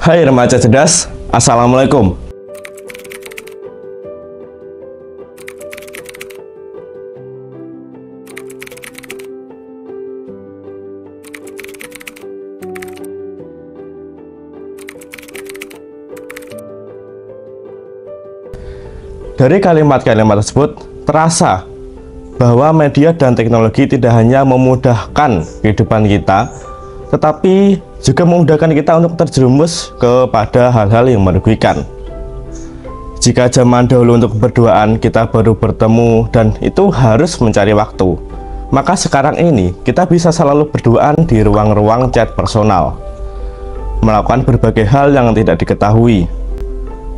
Hai remaja cerdas, Assalamualaikum. Dari kalimat-kalimat tersebut, terasa bahwa media dan teknologi tidak hanya memudahkan kehidupan kita, tetapi juga memudahkan kita untuk terjerumus kepada hal-hal yang merugikan. Jika zaman dahulu untuk berduaan kita baru bertemu dan itu harus mencari waktu, maka sekarang ini kita bisa selalu berduaan di ruang-ruang chat personal, melakukan berbagai hal yang tidak diketahui.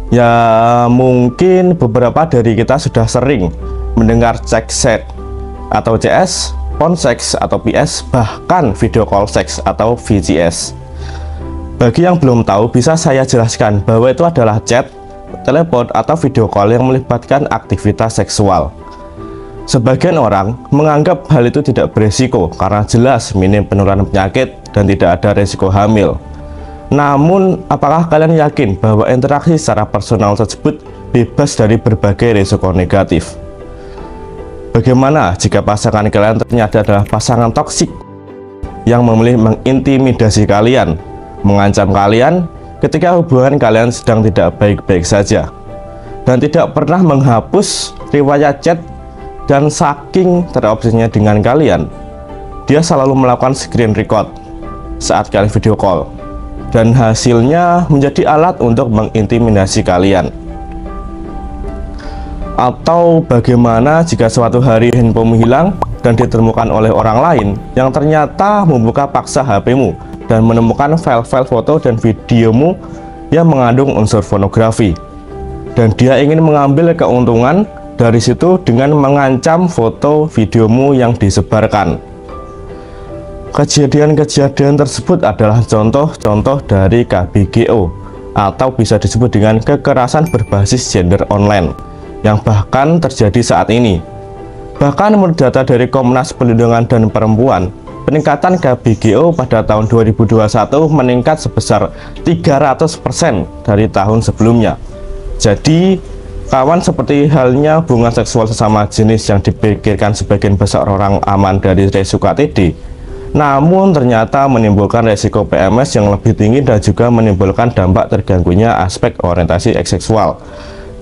Ya, mungkin beberapa dari kita sudah sering mendengar chat atau CS, phone sex atau PS, bahkan video call sex atau VCS. Bagi yang belum tahu, bisa saya jelaskan bahwa itu adalah chat, telepon, atau video call yang melibatkan aktivitas seksual. Sebagian orang menganggap hal itu tidak beresiko karena jelas minim penularan penyakit dan tidak ada resiko hamil. Namun, apakah kalian yakin bahwa interaksi secara personal tersebut bebas dari berbagai risiko negatif? Bagaimana jika pasangan kalian ternyata adalah pasangan toksik yang memilih mengintimidasi kalian, mengancam kalian ketika hubungan kalian sedang tidak baik-baik saja, dan tidak pernah menghapus riwayat chat, dan saking terobsesinya dengan kalian, dia selalu melakukan screen record saat kalian video call, dan hasilnya menjadi alat untuk mengintimidasi kalian? Atau bagaimana jika suatu hari handphonemu hilang dan ditemukan oleh orang lain yang ternyata membuka paksa HP-mu dan menemukan file-file foto dan videomu yang mengandung unsur pornografi, dan dia ingin mengambil keuntungan dari situ dengan mengancam foto videomu yang disebarkan? Kejadian-kejadian tersebut adalah contoh-contoh dari KBGO, atau bisa disebut dengan kekerasan berbasis gender online, yang bahkan terjadi saat ini. Bahkan menurut data dari Komnas Perlindungan dan Perempuan, peningkatan KBGO pada tahun 2021 meningkat sebesar 300% dari tahun sebelumnya. Jadi, kawan, seperti halnya hubungan seksual sesama jenis yang dipikirkan sebagian besar orang aman dari resiko KTD, namun ternyata menimbulkan resiko PMS yang lebih tinggi dan juga menimbulkan dampak terganggunya aspek orientasi seksual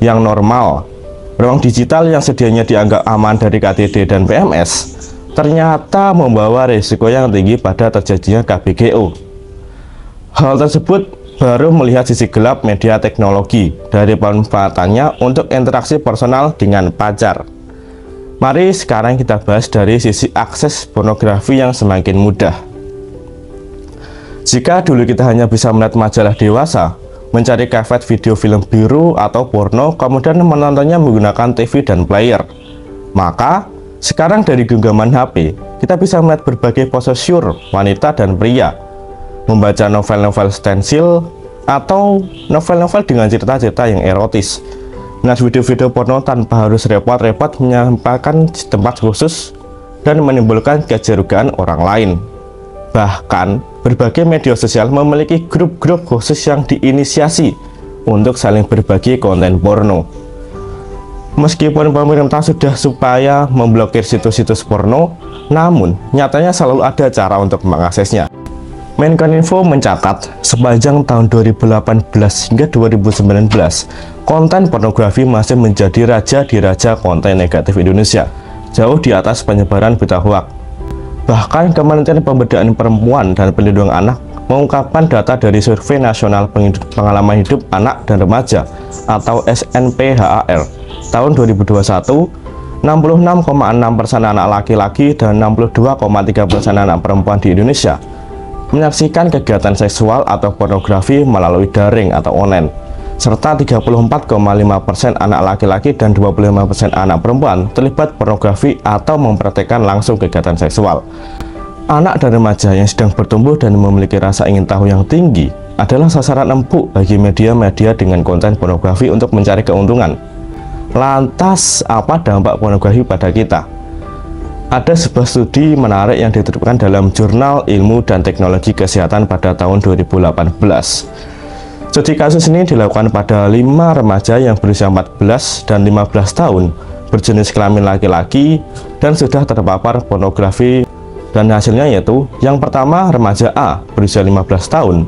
yang normal. Ruang digital yang sedianya dianggap aman dari KTD dan PMS ternyata membawa risiko yang tinggi pada terjadinya KBGO. Hal tersebut baru melihat sisi gelap media teknologi dari pemanfaatannya untuk interaksi personal dengan pacar. Mari sekarang kita bahas dari sisi akses pornografi yang semakin mudah. Jika dulu kita hanya bisa melihat majalah dewasa, mencari kaset video film biru atau porno, kemudian menontonnya menggunakan TV dan player, maka sekarang dari genggaman HP, kita bisa melihat berbagai posesur wanita dan pria, membaca novel-novel stensil atau novel-novel dengan cerita-cerita yang erotis, melihat video-video porno tanpa harus repot-repot menyampaikan tempat khusus dan menimbulkan kecurigaan orang lain. Bahkan, berbagai media sosial memiliki grup-grup khusus yang diinisiasi untuk saling berbagi konten porno. Meskipun pemerintah sudah supaya memblokir situs-situs porno, namun nyatanya selalu ada cara untuk mengaksesnya. Menkominfo mencatat, sepanjang tahun 2018 hingga 2019, konten pornografi masih menjadi raja di raja konten negatif Indonesia, jauh di atas penyebaran berita hoaks. Bahkan Kementerian Pemberdayaan Perempuan dan Perlindungan Anak mengungkapkan data dari Survei Nasional Pengalaman Hidup Anak dan Remaja atau SNPHAR tahun 2021, 66,6% anak laki-laki dan 62,3% anak perempuan di Indonesia menyaksikan kegiatan seksual atau pornografi melalui daring atau online, serta 34,5% anak laki-laki dan 25% anak perempuan terlibat pornografi atau mempraktikkan langsung kegiatan seksual. Anak dan remaja yang sedang bertumbuh dan memiliki rasa ingin tahu yang tinggi adalah sasaran empuk bagi media-media dengan konten pornografi untuk mencari keuntungan. Lantas, apa dampak pornografi pada kita? Ada sebuah studi menarik yang diterbitkan dalam Jurnal Ilmu dan Teknologi Kesehatan pada tahun 2018. Studi kasus ini dilakukan pada 5 remaja yang berusia 14 dan 15 tahun, berjenis kelamin laki-laki, dan sudah terpapar pornografi. Dan hasilnya yaitu, yang pertama, remaja A berusia 15 tahun,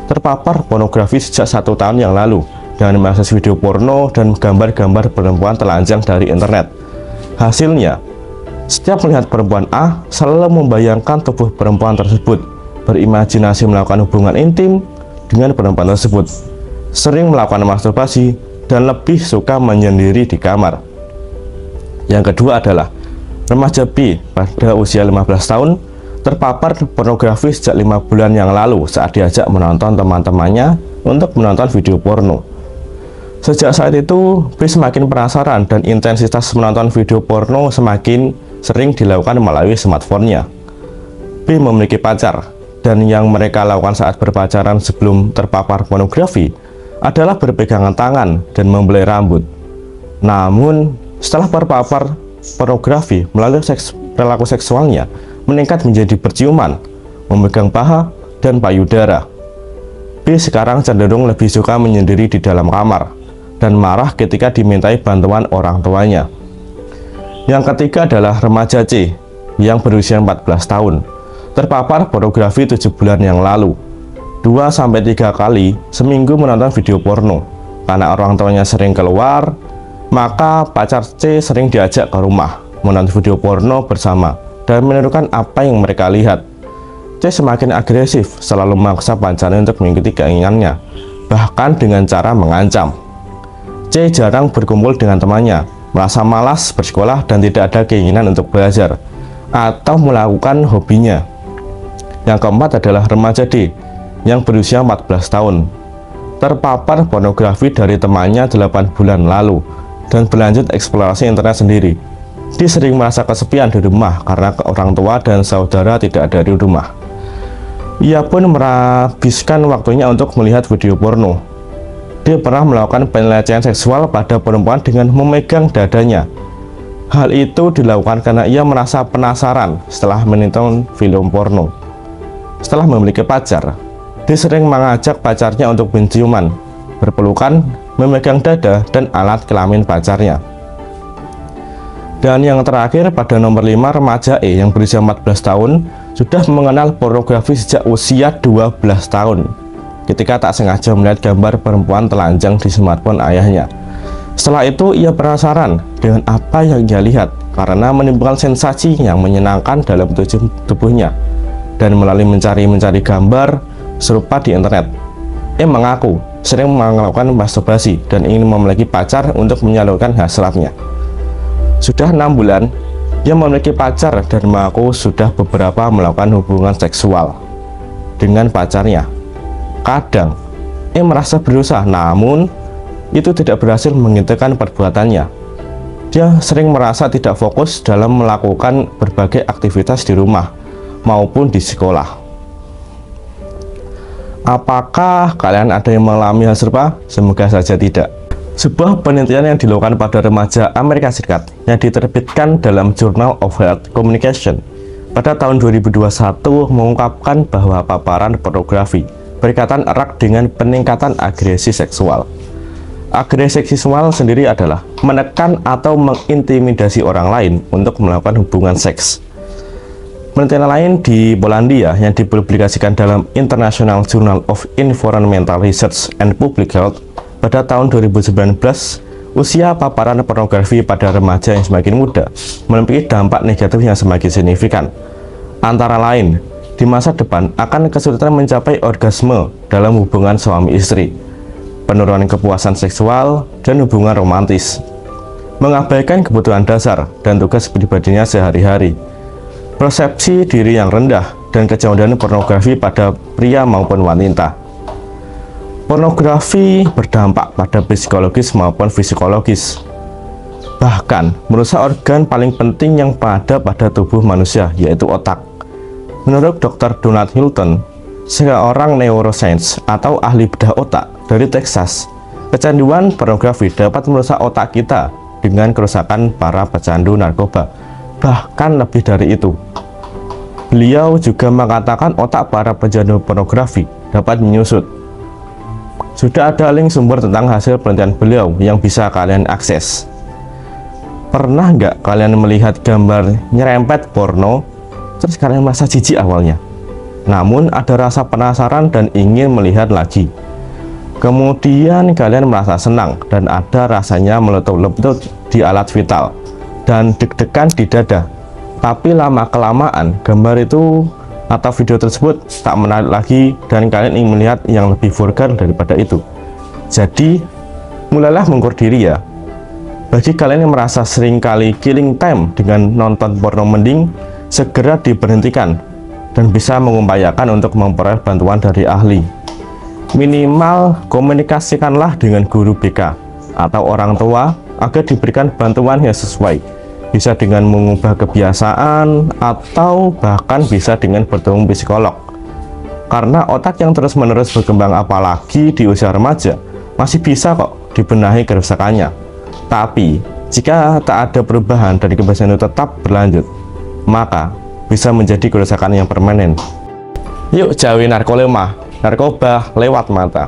terpapar pornografi sejak 1 tahun yang lalu, dengan mengakses video porno dan gambar-gambar perempuan telanjang dari internet. Hasilnya, setiap melihat perempuan A, selalu membayangkan tubuh perempuan tersebut, berimajinasi melakukan hubungan intim dengan perempuan tersebut, sering melakukan masturbasi, dan lebih suka menyendiri di kamar. Yang kedua adalah remaja B pada usia 15 tahun, terpapar pornografi sejak 5 bulan yang lalu saat diajak menonton teman-temannya untuk menonton video porno. Sejak saat itu, B semakin penasaran dan intensitas menonton video porno semakin sering dilakukan melalui smartphone-nya. B memiliki pacar, dan yang mereka lakukan saat berpacaran sebelum terpapar pornografi adalah berpegangan tangan dan membelai rambut. Namun, setelah terpapar pornografi melalui perilaku seksualnya meningkat menjadi berciuman, memegang paha, dan payudara. B sekarang cenderung lebih suka menyendiri di dalam kamar dan marah ketika dimintai bantuan orang tuanya. Yang ketiga adalah remaja C yang berusia 14 tahun, terpapar pornografi 7 bulan yang lalu. 2-3 kali seminggu menonton video porno. Karena orang tuanya sering keluar, maka pacar C sering diajak ke rumah menonton video porno bersama dan menirukan apa yang mereka lihat. C semakin agresif, selalu memaksa pacarnya untuk mengikuti keinginannya, bahkan dengan cara mengancam. C jarang berkumpul dengan temannya, merasa malas bersekolah dan tidak ada keinginan untuk belajar atau melakukan hobinya. Yang keempat adalah remaja D yang berusia 14 tahun, terpapar pornografi dari temannya 8 bulan lalu dan berlanjut eksplorasi internet sendiri. Dia sering merasa kesepian di rumah karena orang tua dan saudara tidak ada di rumah. Ia pun menghabiskan waktunya untuk melihat video porno. Dia pernah melakukan pelecehan seksual pada perempuan dengan memegang dadanya. Hal itu dilakukan karena ia merasa penasaran setelah menonton film porno. Setelah memiliki pacar, dia sering mengajak pacarnya untuk penciuman, berpelukan, memegang dada, dan alat kelamin pacarnya. Dan yang terakhir, pada nomor 5, remaja E yang berusia 14 tahun sudah mengenal pornografi sejak usia 12 tahun ketika tak sengaja melihat gambar perempuan telanjang di smartphone ayahnya. Setelah itu, ia penasaran dengan apa yang ia lihat karena menimbulkan sensasi yang menyenangkan dalam tubuhnya, dan melalui mencari gambar serupa di internet, ia mengaku sering melakukan masturbasi dan ingin memiliki pacar untuk menyalurkan hasratnya. Sudah 6 bulan, ia memiliki pacar dan mengaku sudah beberapa melakukan hubungan seksual dengan pacarnya. Kadang, ia merasa berusaha, namun itu tidak berhasil menghentikan perbuatannya. Dia sering merasa tidak fokus dalam melakukan berbagai aktivitas di rumah maupun di sekolah. Apakah kalian ada yang mengalami hal serupa? Semoga saja tidak. Sebuah penelitian yang dilakukan pada remaja Amerika Serikat yang diterbitkan dalam Journal of Health Communication pada tahun 2021 mengungkapkan bahwa paparan pornografi berkaitan erat dengan peningkatan agresi seksual. Agresi seksual sendiri adalah menekan atau mengintimidasi orang lain untuk melakukan hubungan seks. Penelitian lain di Polandia yang dipublikasikan dalam International Journal of Environmental Research and Public Health pada tahun 2019, usia paparan pornografi pada remaja yang semakin muda memiliki dampak negatif yang semakin signifikan. Antara lain, di masa depan akan kesulitan mencapai orgasme dalam hubungan suami istri, penurunan kepuasan seksual, dan hubungan romantis, mengabaikan kebutuhan dasar dan tugas pribadinya sehari-hari, persepsi diri yang rendah, dan kejauhan pornografi pada pria maupun wanita. Pornografi berdampak pada psikologis maupun fisiologis, bahkan merusak organ paling penting yang ada pada tubuh manusia, yaitu otak. Menurut Dr. Donald Hilton, seorang neuroscience atau ahli bedah otak dari Texas, kecanduan pornografi dapat merusak otak kita dengan kerusakan para pecandu narkoba, bahkan lebih dari itu. Beliau juga mengatakan otak para pecandu pornografi dapat menyusut Sudah ada link sumber tentang hasil penelitian beliau yang bisa kalian akses. Pernah nggak kalian melihat gambar nyerempet porno, terus kalian merasa jijik awalnya? Namun ada rasa penasaran dan ingin melihat lagi. Kemudian kalian merasa senang dan ada rasanya meletup-letup di alat vital dan deg-degan di dada. Tapi lama-kelamaan gambar itu atau video tersebut tak menarik lagi dan kalian ingin melihat yang lebih vulgar daripada itu. Jadi mulailah mengukur diri ya. Bagi kalian yang merasa sering kali killing time dengan nonton porno, mending segera diberhentikan dan bisa mengupayakan untuk memperoleh bantuan dari ahli. Minimal komunikasikanlah dengan guru BK atau orang tua agar diberikan bantuan yang sesuai. Bisa dengan mengubah kebiasaan atau bahkan bisa dengan bertemu psikolog. Karena otak yang terus-menerus berkembang apalagi di usia remaja masih bisa kok dibenahi kerusakannya. Tapi, jika tak ada perubahan dan kebiasaan itu tetap berlanjut, maka bisa menjadi kerusakan yang permanen. Yuk jauhi narkoba lewat mata.